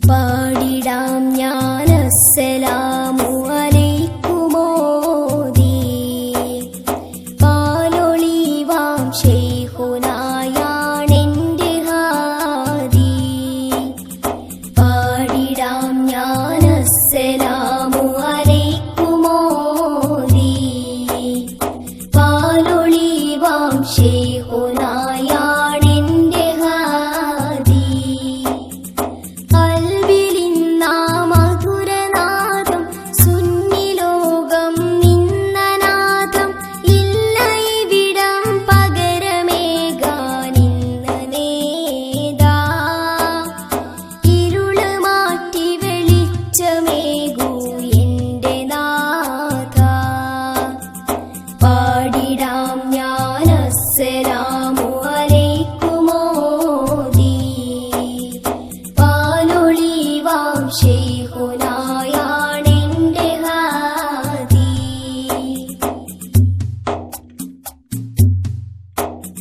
പാടിടാം ഞാൻ അസ്സലാമു അലൈക്കുമോദി പാലൊളിവാം ശൈഖുനായാണെന്റെ ഹാദി പാടിടാം ഞാൻ അസ്സലാമു അലൈക്കുമോദി പാലൊളിവാം ശൈഖുനായാണെന്റെ ഹാദി കൽബിലിന്നാ മധുരനാദം സുന്നിലോകം നിന്നനാദം ഇല്ല ഇവിടം പകരമേകാനിന്ന് നേതാ ഇരുള് മാറ്റി വെളിച്ചമേകൂ എന്റെ നാഥ പാടിടാം ഞാൻ അസ്സലാമു അലൈക്കുമോദി പാലൊളിവാം ശൈഖുനായാണെന്റെ